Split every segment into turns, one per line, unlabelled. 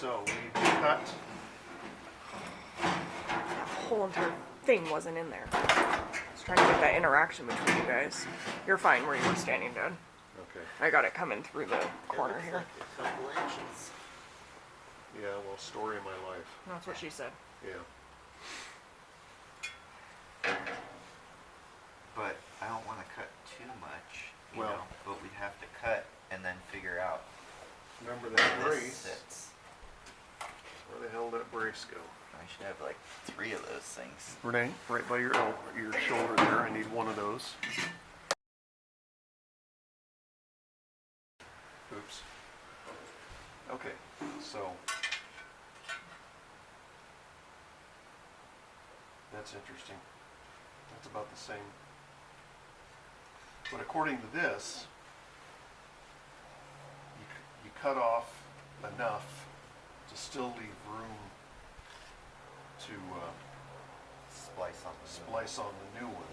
So we cut.
That whole entire thing wasn't in there. I was trying to get that interaction between you guys. You're fine where you were standing, Dad.
Okay.
I got it coming through the corner
It
here.
looks like a couple inches.
Yeah, well, story of my life.
That's what she said.
Yeah.
But I don't want to cut too much, you
Well-
know. But we'd have to cut and then figure out
Remember
where
that
this
brace?
sits.
Where the hell did that brace go?
I should have like 3 of those things.
Renee, right by your shoulder there. I need one of those. Oops. Okay, so that's interesting. That's about the same. But according to this, you cut off enough to still leave room to
Splice on the
splice on the new one.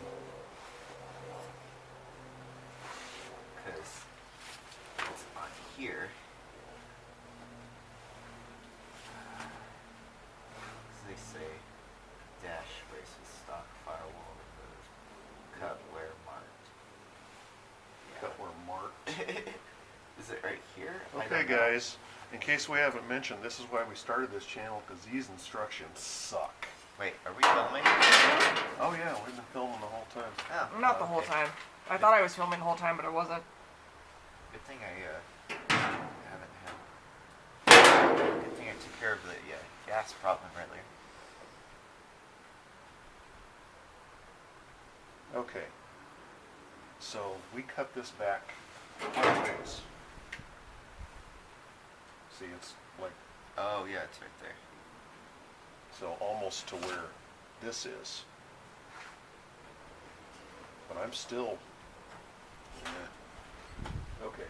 because it's on here. As they say, dash braces stock firewall removed. Cut where marked.
Cut where marked.
Is it right here? I
Okay,
don't know.
guys, in case we haven't mentioned, this is why we started this channel, because these instructions suck.
Wait, are we filming?
Oh yeah, we've been filming the whole time.
Oh,
Not the whole
okay.
time. I thought I was filming the whole time, but I wasn't.
Good thing I haven't had. Good thing I took care of the gas problem earlier.
Okay. So we cut this back quite a ways. See, it's like,
Oh yeah, it's right there.
so almost to where this is. But I'm still, okay.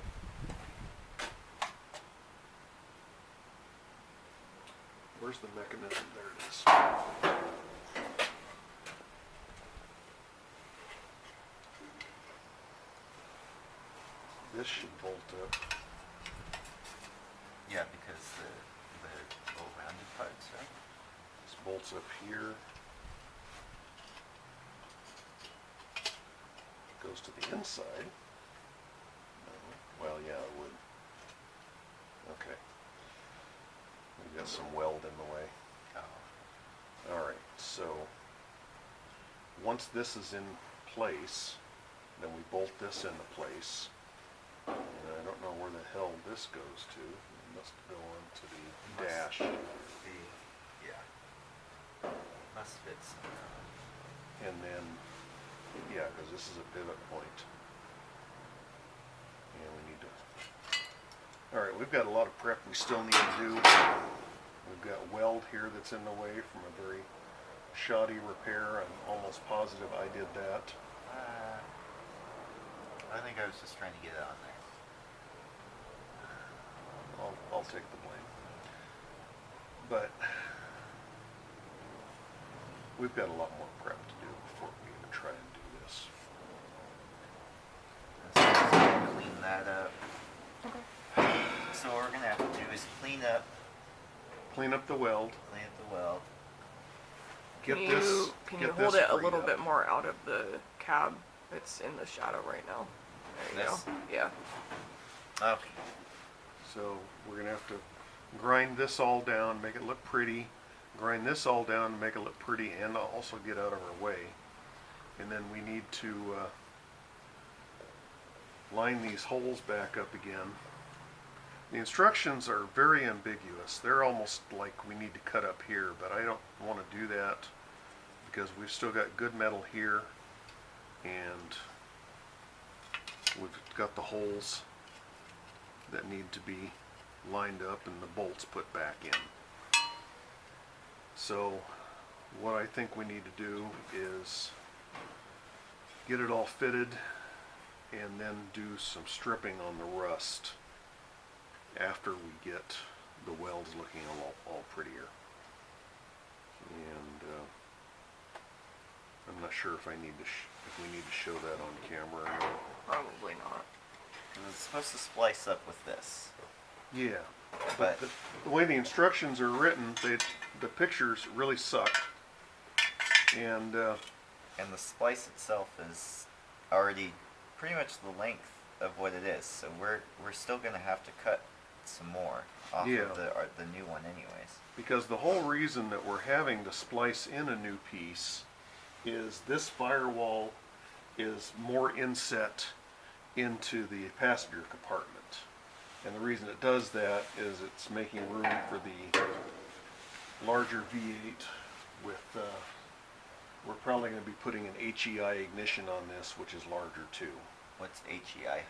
Where's the mechanism? There it is. This should bolt up.
Yeah, because the little rounded parts, right?
This bolts up here. Goes to the inside. No. Well, yeah, it would. Okay. We've got some weld in the way.
Oh.
Alright, so once this is in place, then we bolt this into place. And I don't know where the hell this goes to. It must go on to the dash.
Yeah. Must fit somehow.
And then, yeah, because this is a pivot point. And we need to... Alright, we've got a lot of prep we still need to do. We've got weld here that's in the way from a very shoddy repair. I'm almost positive I did that.
I think I was just trying to get it on there.
I'll take the blame. But we've got a lot more prep to do before we even try and do this.
So just gonna clean that up.
Okay.
So what we're gonna have to do is clean up
The weld.
the weld.
Get
Can
this.
you, can you
get
hold
this
it a
freed
little
up.
bit more out of the cab? It's in the shadow right now. There you
This?
go. Yeah.
Okay.
So we're gonna have to grind this all down, make it look pretty. Grind this all down, make it look pretty, and also get out of our way. And then we need to line these holes back up again. The instructions are very ambiguous. They're almost like we need to cut up here, but I don't want to do that because we've still got good metal here, and we've got the holes that need to be lined up and the bolts put back in. So what I think we need to do is get it all fitted and then do some stripping on the rust after we get the welds looking all prettier. And I'm not sure if I need to if we need to show that on camera or not.
Probably not.
And it's supposed to splice up with this.
Yeah,
But
The way the instructions are written, the pictures really suck. And
and the splice itself is already pretty much the length of what it is, so we're still gonna have to cut some more off
Yeah.
of the new one anyways.
because the whole reason that we're having to splice in a new piece is this firewall is more inset into the passenger compartment. And the reason it does that is it's making room for the larger V8 with, we're probably going to be putting an HEI ignition on this, which is larger too.
What's HEI?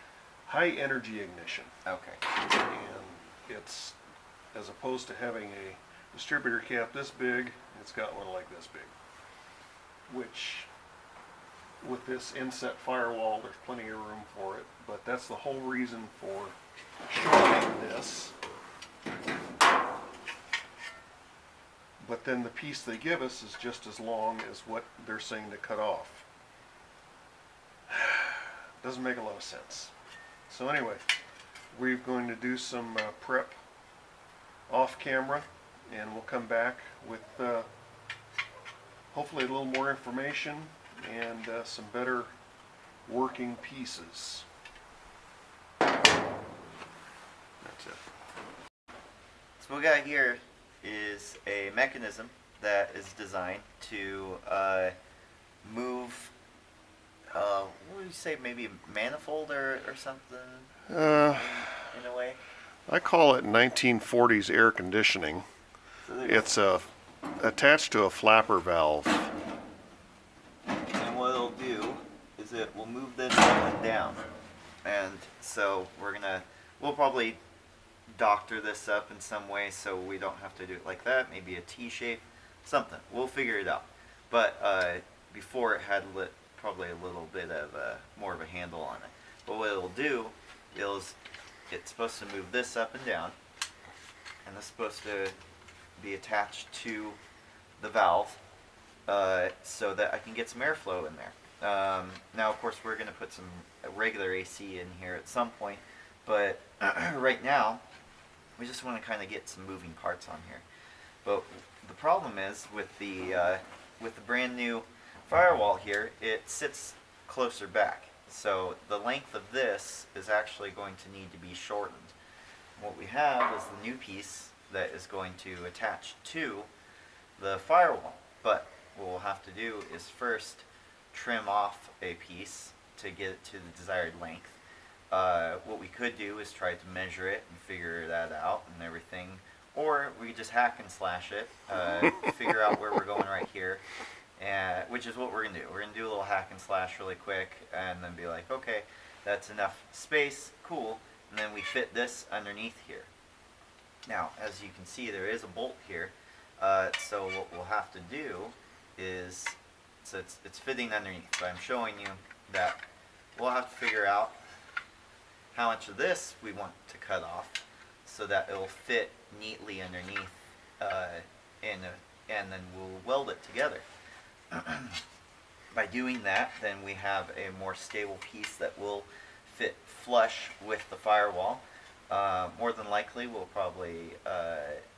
High energy ignition.
Okay.
And it's, as opposed to having a distributor cap this big, it's got one like this big. Which, with this inset firewall, there's plenty of room for it, but that's the whole reason for shortening this. But then the piece they give us is just as long as what they're saying to cut off. Doesn't make a lot of sense. So anyway, we're going to do some prep off camera, and we'll come back with hopefully a little more information and some better working pieces. That's it.
So what we got here is a mechanism that is designed to move, what would you say, maybe a manifold or something in a way?
I call it 1940s air conditioning.
So there-
It's attached to a flapper valve.
And what it'll do is it will move this up and down. And so we'll probably doctor this up in some way so we don't have to do it like that. Maybe a T shape, something. We'll figure it out. But before it had probably a little bit of more of a handle on it. But what it'll do is it's supposed to move this up and down. And this is supposed to be attached to the valve so that I can get some airflow in there. Now, of course, we're going to put some regular AC in here at some point, but right now, we just want to kind of get some moving parts on here. But the problem is with the brand new firewall here, it sits closer back. So the length of this is actually going to need to be shortened. What we have is the new piece that is going to attach to the firewall. But what we'll have to do is first trim off a piece to get it to the desired length. What we could do is try to measure it and figure that out and everything. Or we just hack and slash it, figure out where we're going right here, which is what we're going to do. We're going to do a little hack and slash really quick and then be like, okay, that's enough space, cool. And then we fit this underneath here. Now, as you can see, there is a bolt here. So what we'll have to do is, so it's fitting underneath, but I'm showing you that we'll have to figure out how much of this we want to cut off so that it'll fit neatly underneath, and then we'll weld it together. By doing that, then we have a more stable piece that will fit flush with the firewall. More than likely, we'll probably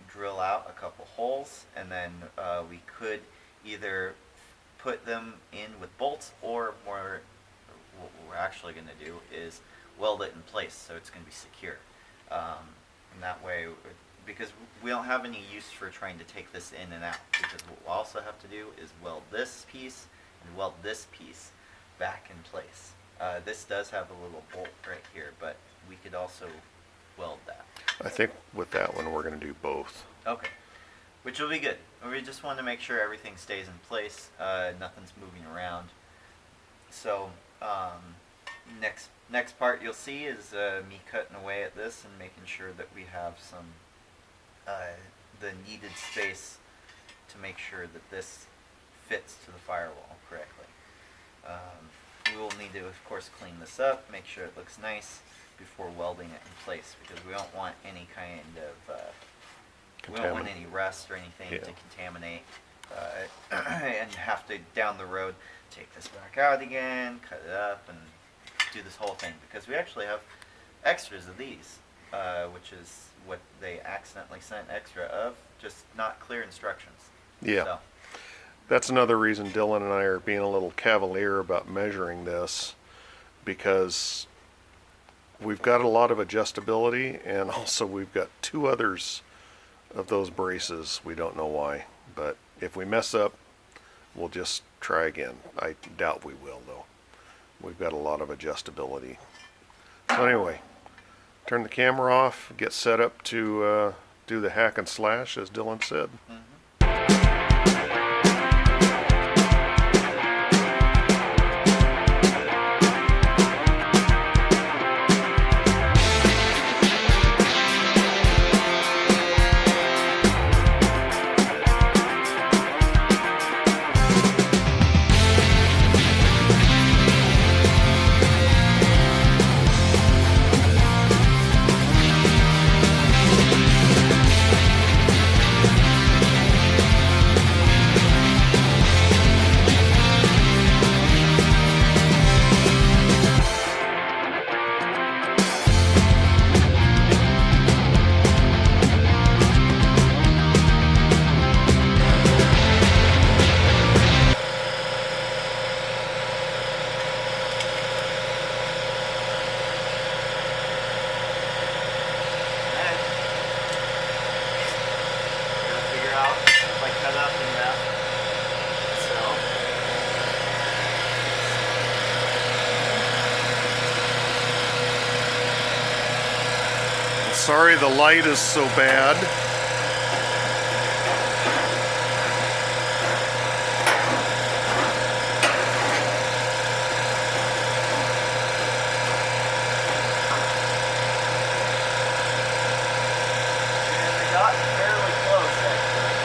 drill out a couple holes, and then we could either put them in with bolts, or what we're actually going to do is weld it in place so it's going to be secure. And that way, because we don't have any use for trying to take this in and out, because what we'll also have to do is weld this piece and weld this piece back in place. This does have a little bolt right here, but we could also weld that.
I think with that one we're going to do both.
Okay, which will be good. We just want to make sure everything stays in place, nothing's moving around. So next part you'll see is me cutting away at this and making sure that we have some the needed space to make sure that this fits to the firewall correctly. We will need to, of course, clean this up, make sure it looks nice before welding it in place, because we don't want any kind of we don't want any rust or anything to contaminate, and have to down the road take this back out again, cut it up, and do this whole thing, because we actually have extras of these which is what they accidentally sent extra of, just not clear instructions.
Yeah.
So,
That's another reason Dylan and I are being a little cavalier about measuring this, because we've got a lot of adjustability, and also we've got 2 others of those braces. We don't know why, but if we mess up, we'll just try again. I doubt we will, though. We've got a lot of adjustability. So anyway, turn the camera off, get set up to do the hack and slash, as Dylan said.
Gotta figure out if I cut up enough.
Sorry the light is so bad.
And I got fairly close, actually.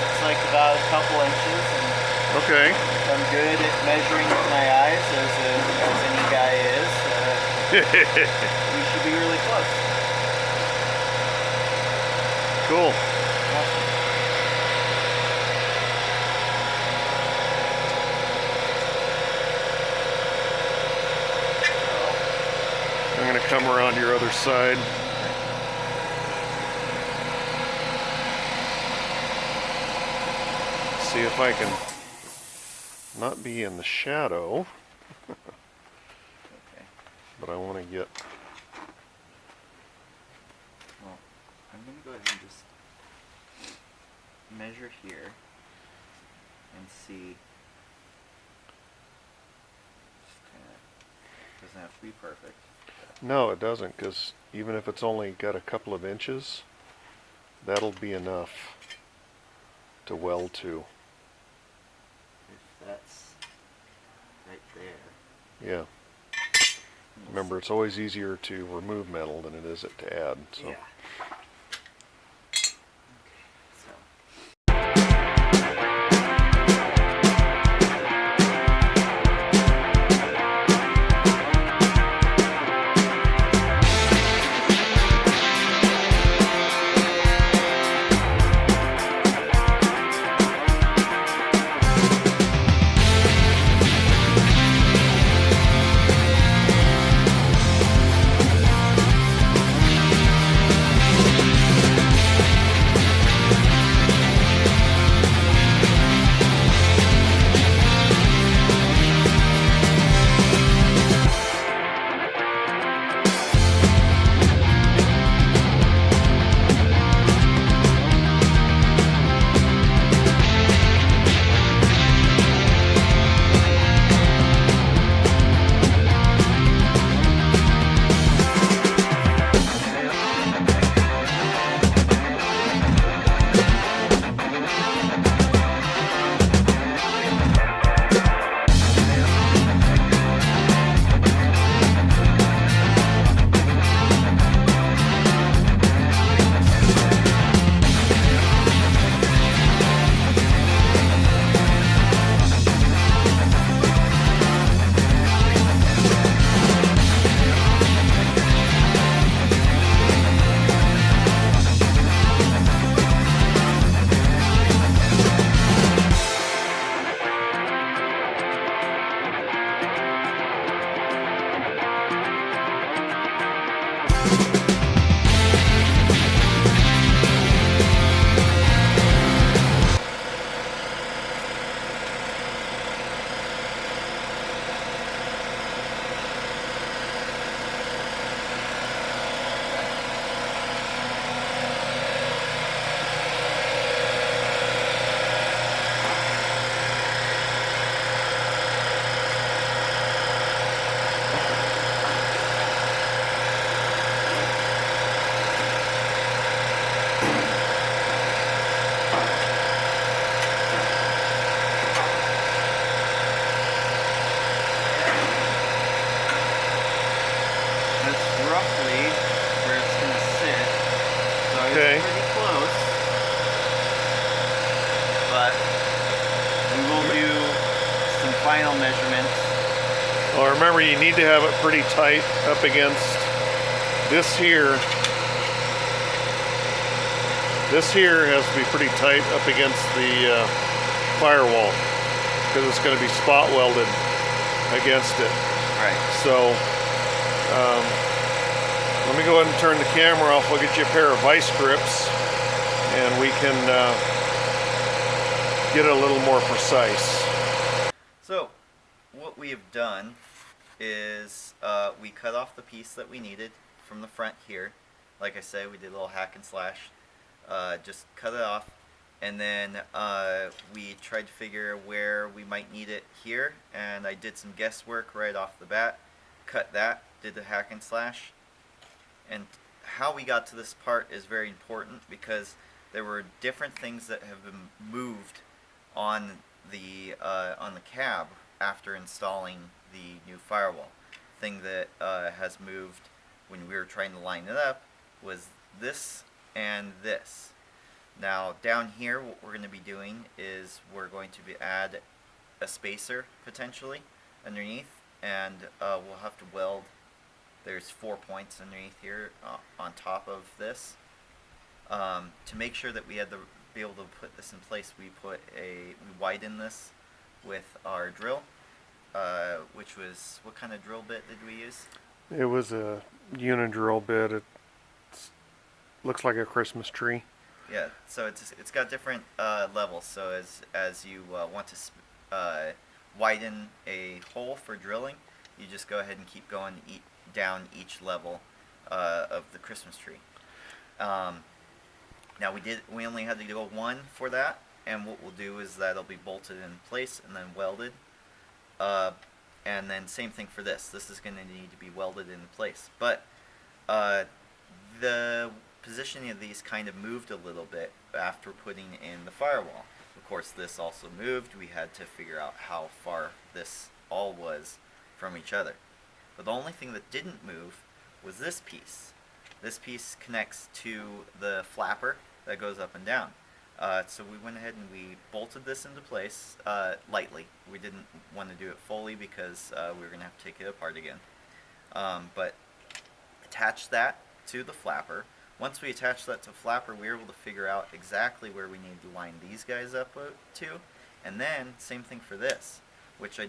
Looks like about a couple inches, and
Okay.
I'm good at measuring with my eyes, as any guy is. We should be really close.
Cool.
Awesome.
I'm going to come around your other side. See if I can not be in the shadow,
Okay.
but I want to get...
Well, I'm gonna go ahead and just measure here and see. Just kinda, doesn't have to be perfect.
No, it doesn't, because even if it's only got a couple of inches, that'll be enough to weld to.
If that's right there.
Yeah. Remember, it's always easier to remove metal than it is to add. So.
Yeah. That's roughly where it's gonna sit. So
Okay.
it's pretty close. But we will do some final measurements.
Well, remember, you need to have it pretty tight up against this here. This here has to be pretty tight up against the firewall because it's going to be spot welded against it.
Right.
So let me go ahead and turn the camera off. We'll get you a pair of vice grips and we can get it a little more precise.
So what we have done is we cut off the piece that we needed from the front here. Like I said, we did a little hack and slash. Just cut it off, and then we tried to figure where we might need it here, and I did some guesswork right off the bat, cut that, did the hack and slash. And how we got to this part is very important because there were different things that have been moved on the cab after installing the new firewall. Thing that has moved when we were trying to line it up was this and this. Now down here what we're going to be doing is we're going to add a spacer potentially underneath, and we'll have to weld. There's 4 points underneath here on top of this. To make sure that we had to be able to put this in place, we widened this with our drill, which was, what kind of drill bit did we use?
It was a Unidrill bit. It looks like a Christmas tree.
Yeah, so it's got different levels. So as you want to widen a hole for drilling, you just go ahead and keep going down each level of the Christmas tree. Now we only had to go one for that, and what we'll do is that'll be bolted in place and then welded. And then same thing for this. This is going to need to be welded into place. But the positioning of these kind of moved a little bit after putting in the firewall. Of course, this also moved. We had to figure out how far this all was from each other. But the only thing that didn't move was this piece. This piece connects to the flapper that goes up and down. So we went ahead and we bolted this into place lightly. We didn't want to do it fully because we were going to have to take it apart again. But attach that to the flapper. Once we attached that to the flapper, we were able to figure out exactly where we needed to line these guys up to. And then, same thing for this, which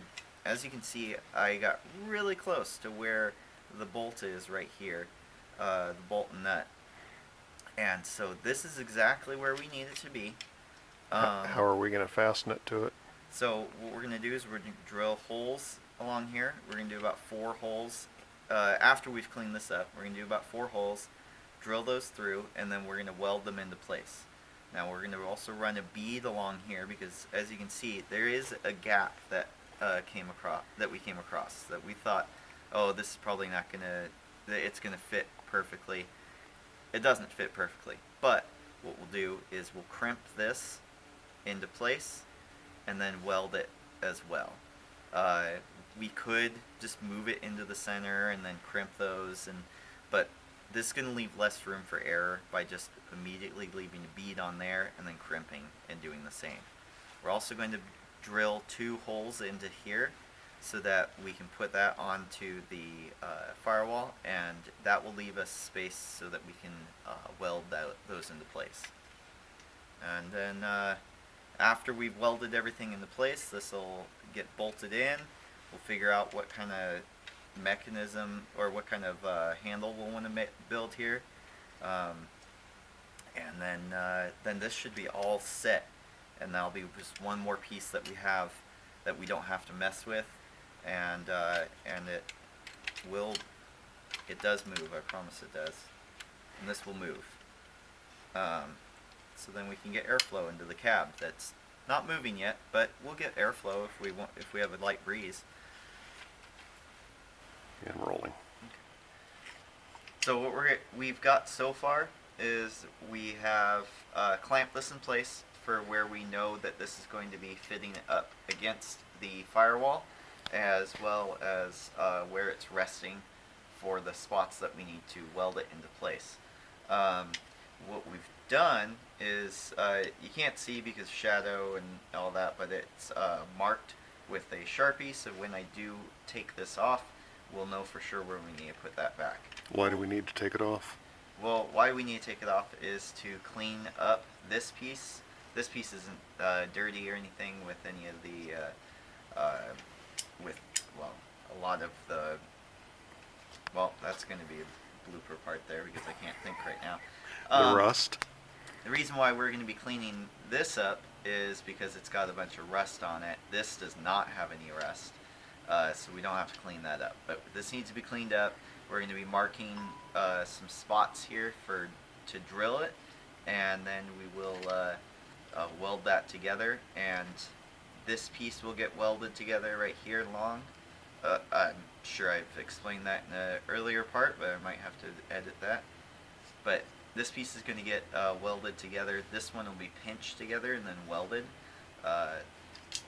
as you can see, I got really close to where the bolt is right here, the bolt and nut. And so this is exactly where we need it to be.
How are we going to fasten it to it?
So what we're going to do is we're going to drill holes along here. We're going to do about 4 holes. After we've cleaned this up, we're going to do about 4 holes, drill those through, and then we're going to weld them into place. Now we're going to also run a bead along here because, as you can see, there is a gap that we came across that we thought, oh, this is probably not going to, it's going to fit perfectly. It doesn't fit perfectly, but what we'll do is we'll crimp this into place and then weld it as well. We could just move it into the center and then crimp those, but this is going to leave less room for error by just immediately leaving a bead on there and then crimping and doing the same. We're also going to drill 2 holes into here so that we can put that onto the firewall, and that will leave us space so that we can weld those into place. And then after we've welded everything into place, this will get bolted in. We'll figure out what kind of mechanism or what kind of handle we'll want to build here. And then this should be all set, and that'll be just one more piece that we have that we don't have to mess with, and it does move. I promise it does, and this will move. So then we can get airflow into the cab. That's not moving yet, but we'll get airflow if we have a light breeze.
And rolling.
So what we've got so far is we have clamped this in place for where we know that this is going to be fitting up against the firewall, as well as where it's resting for the spots that we need to weld it into place. What we've done is, you can't see because shadow and all that, but it's marked with a Sharpie, so when I do take this off, we'll know for sure where we need to put that back.
Why do we need to take it off?
Well, why we need to take it off is to clean up this piece. This piece isn't dirty or anything with any of the, a lot of the, that's going to be a blooper part there because I can't think right now.
The rust?
The reason why we're going to be cleaning this up is because it's got a bunch of rust on it. This does not have any rust, so we don't have to clean that up. But this needs to be cleaned up. We're going to be marking some spots here to drill it, and then we will weld that together. And this piece will get welded together right here along. I'm sure I've explained that in an earlier part, but I might have to edit that. But this piece is going to get welded together. This one will be pinched together and then welded,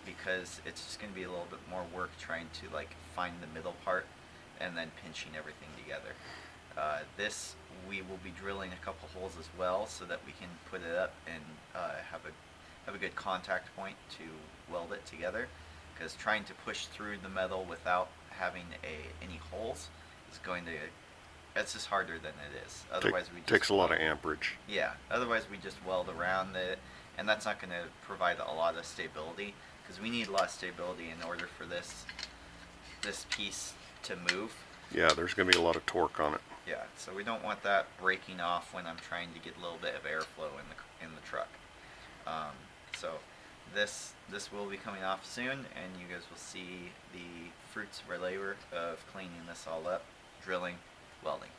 because it's just going to be a little bit more work trying to like find the middle part and then pinching everything together. This we will be drilling a couple holes as well so that we can put it up and have a good contact point to weld it together, because trying to push through the metal without having any holes is going to, it's just harder than it is. Otherwise we just
takes a lot of amperage.
Yeah, otherwise we just weld around it, and that's not going to provide a lot of stability, because we need a lot of stability in order for this piece to move.
Yeah, there's going to be a lot of torque on it.
Yeah, so we don't want that breaking off when I'm trying to get a little bit of airflow in the truck. So this will be coming off soon, and you guys will see the fruits of our labor of cleaning this all up, drilling, welding.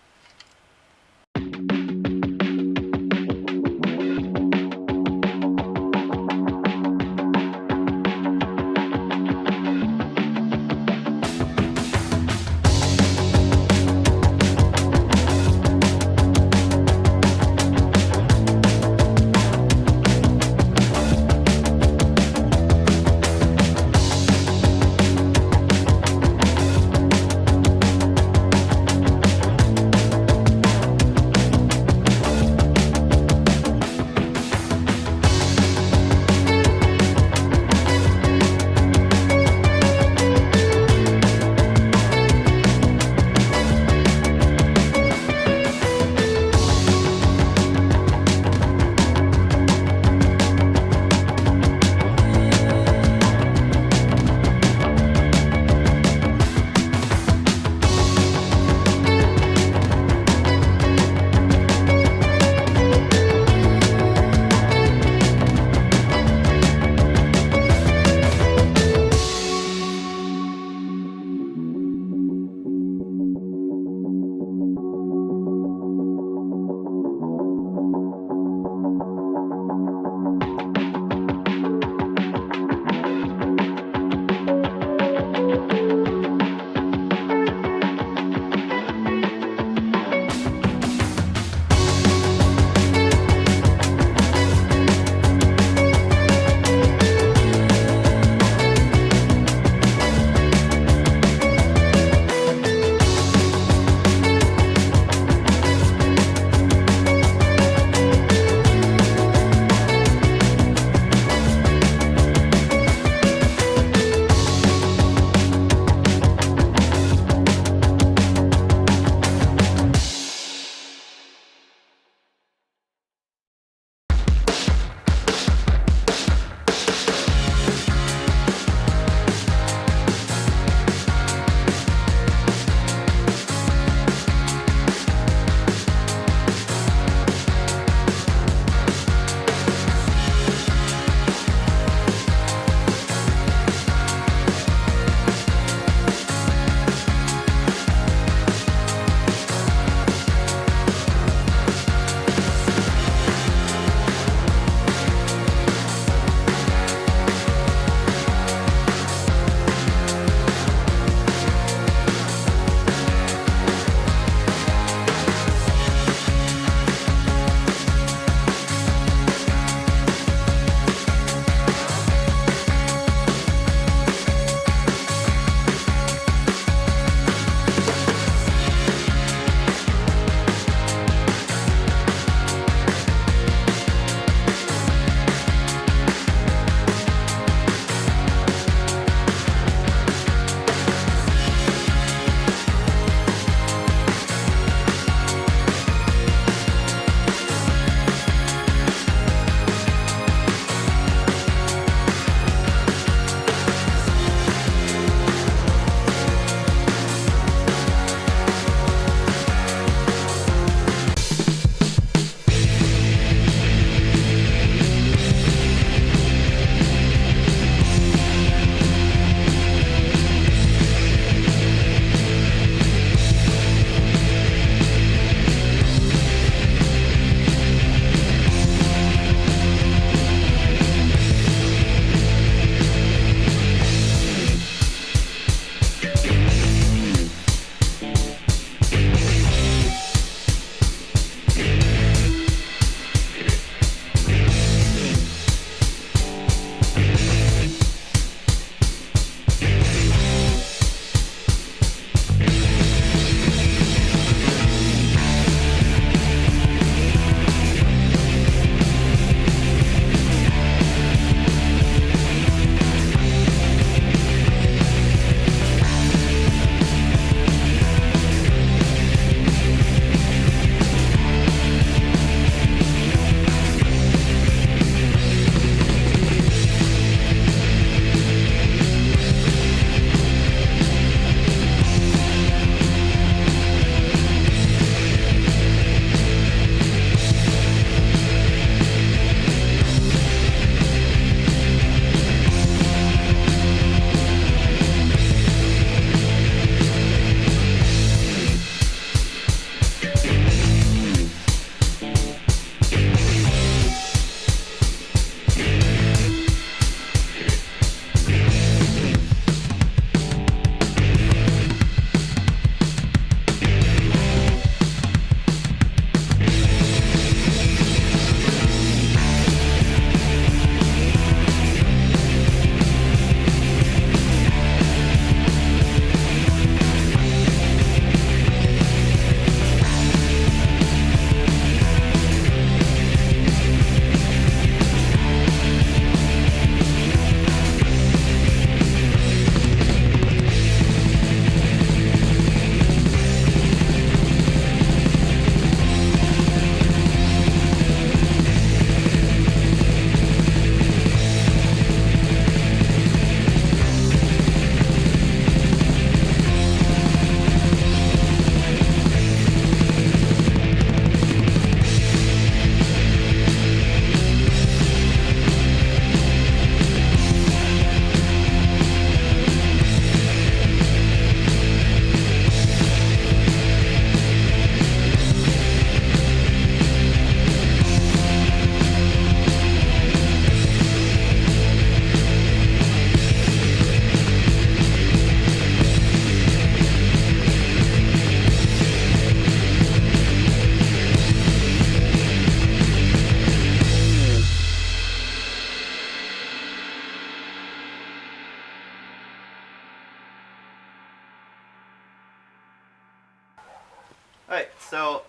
Alright, so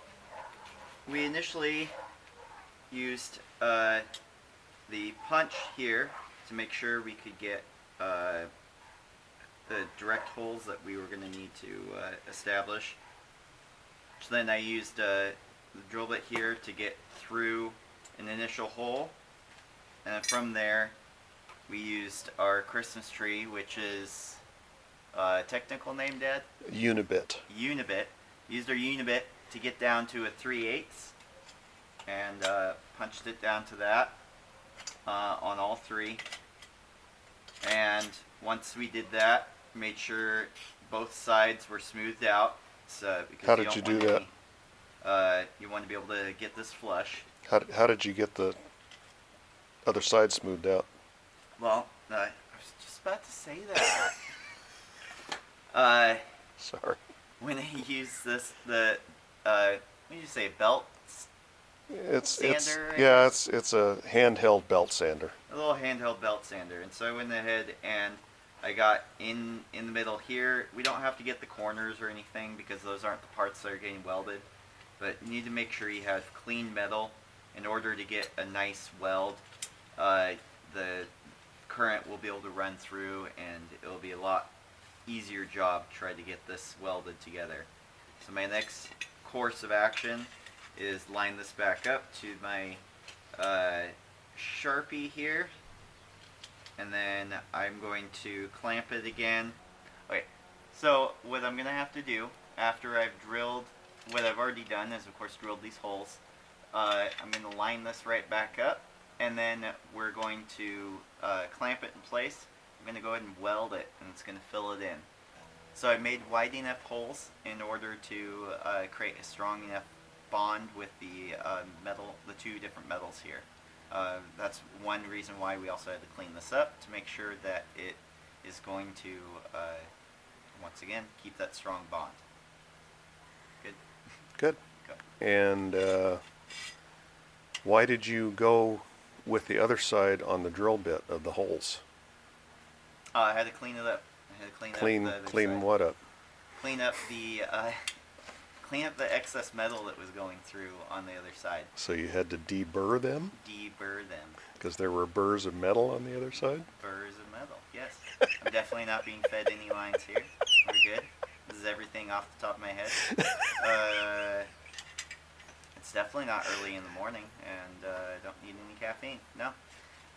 we initially used the punch here to make sure we could get the direct holes that we were going to need to establish. So then I used the drill bit here to get through an initial hole, and then from there we used our Christmas tree, which is technical name, Dad?
Unibit.
Unibit. Used our unibit to get down to a 3/8 and punched it down to that on all three. And once we did that, made sure both sides were smoothed out. So because
How did you do that?
You want to be able to get this flush.
How did you get the other side smoothed out?
Well, I was just about to say that.
Sorry.
When I use this, what did you say, belt?
It's
Sander,
yeah, it's a handheld belt sander.
A little handheld belt sander. And so I went ahead and I got in the middle here. We don't have to get the corners or anything because those aren't the parts that are getting welded. But you need to make sure you have clean metal in order to get a nice weld. The current will be able to run through and it will be a lot easier job to try to get this welded together. So my next course of action is line this back up to my Sharpie here, and then I'm going to clamp it again. Okay, so what I'm going to have to do after I've drilled, what I've already done is of course drilled these holes. I'm going to line this right back up, and then we're going to clamp it in place. I'm going to go ahead and weld it, and it's going to fill it in. So I made wide enough holes in order to create a strong enough bond with the metal, the two different metals here. That's one reason why we also had to clean this up, to make sure that it is going to, once again, keep that strong bond. Good?
Good.
Go.
And why did you go with the other side on the drill bit of the holes?
I had to clean it up. I had to clean up the
Clean
side.
what up?
Clean up the excess metal that was going through on the other side.
So you had to deburr them?
Deburr them.
Because there were burrs of metal on the other side?
Burrs of metal, yes. I'm definitely not being fed any lines here. We're good. This is everything off the top of my head. It's definitely not early in the morning, and I don't need any caffeine. No.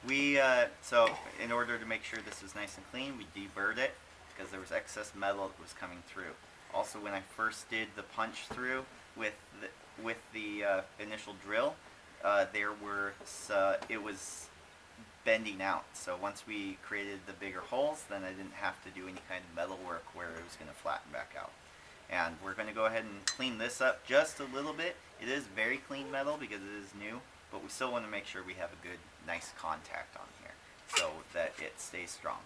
We, so in order to make sure this was nice and clean, we deburred it because there was excess metal that was coming through. Also, when I first did the punch through with the initial drill, it was bending out. So once we created the bigger holes, then I didn't have to do any kind of metal work where it was going to flatten back out. And we're going to go ahead and clean this up just a little bit. It is very clean metal because it is new, but we still want to make sure we have a good, nice contact on here so that it stays strong.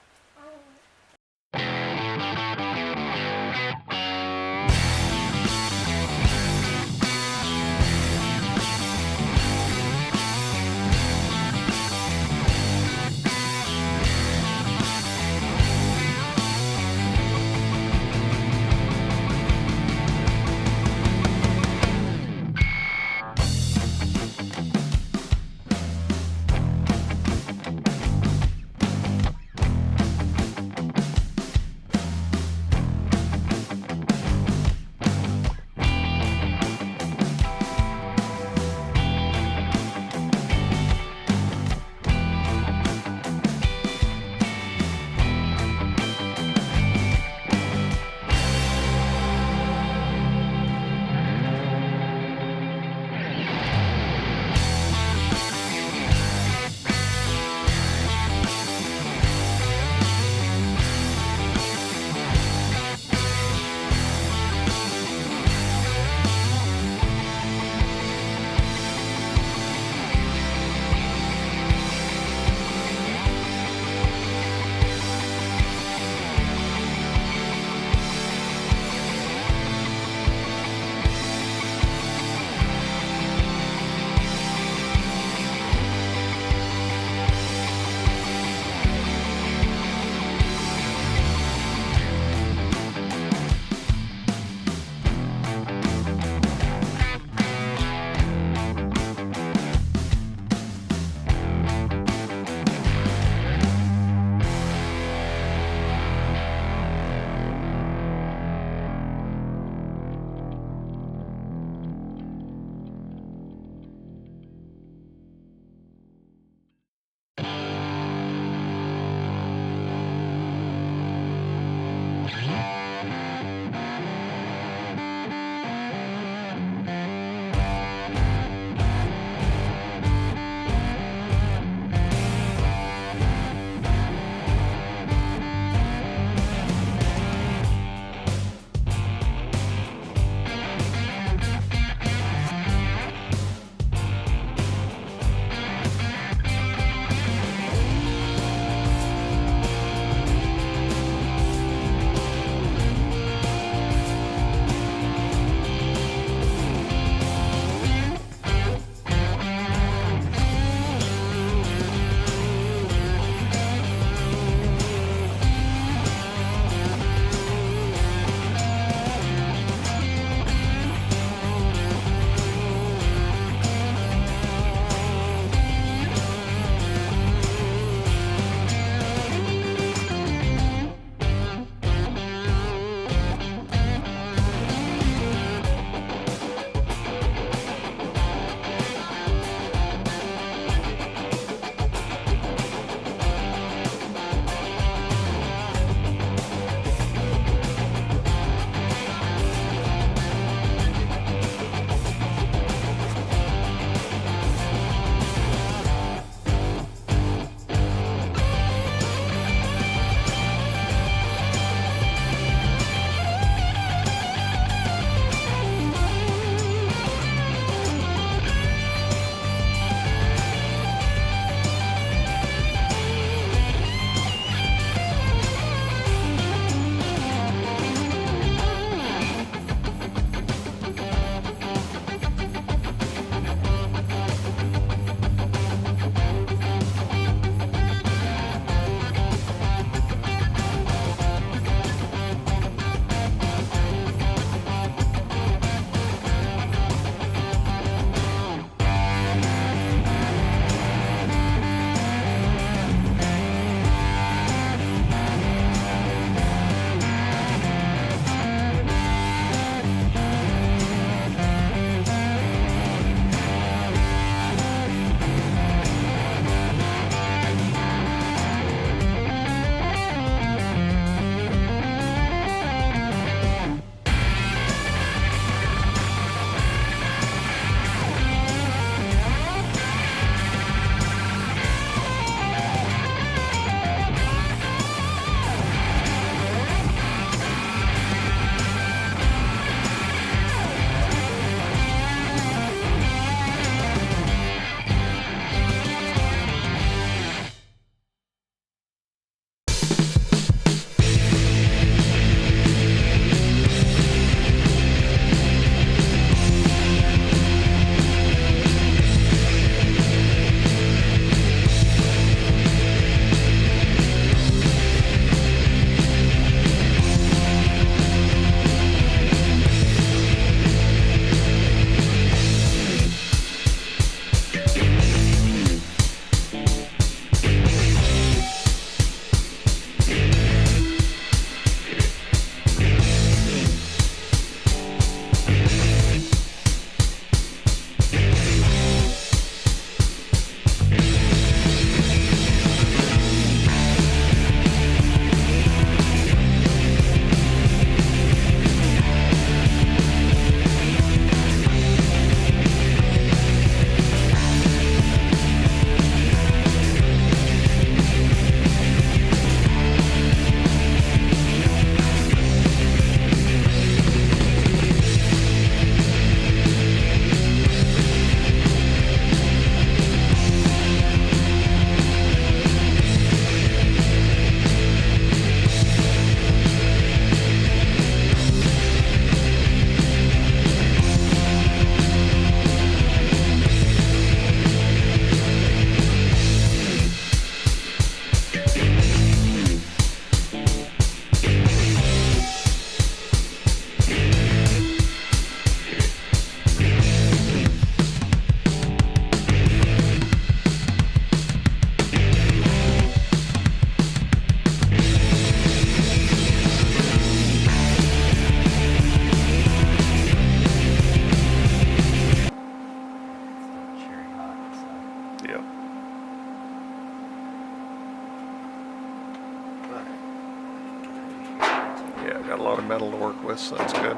Got a lot of metal to work with, so that's good.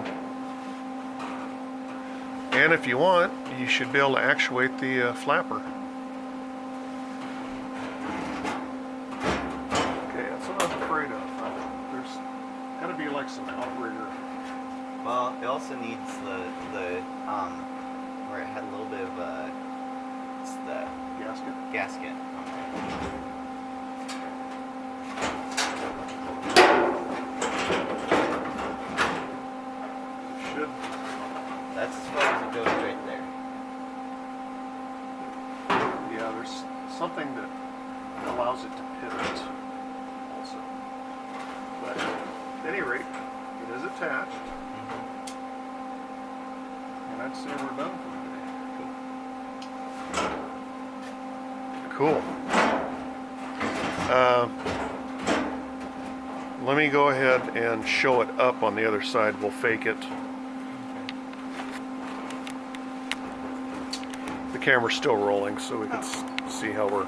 And if you want, you should be able to actuate the flapper. Okay, that's what I'm afraid of. There's got to be like some outrigger.
Well, it also needs the where it had a little bit of it's the
Gasket.
gasket.
Should.
That's as far as it goes right there.
Yeah, there's something that allows it to pivot also. But at any rate, it is attached. And I'd say we're done for today. Cool. Let me go ahead and show it up on the other side. We'll fake it. The camera's still rolling, so we can see how we're.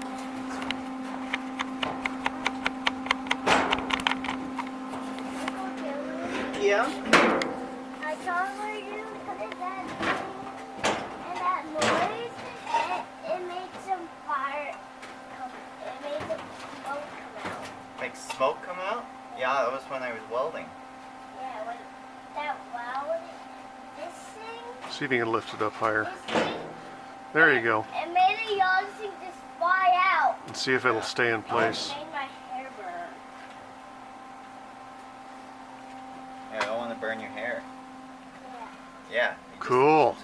Yeah.
I saw where you put it that thing and that noise, it made some fire come, it made some smoke come out.
Like smoke come out? Yeah, that was when I was welding.
Yeah, when that weld, this thing,
See if you can lift it up higher.
this thing,
There you go.
it made a yellow thing just fly out.
And see if it'll stay in place.
It made my hair burn.
Yeah, I don't want to burn your hair.
Yeah.
Yeah. You
Cool.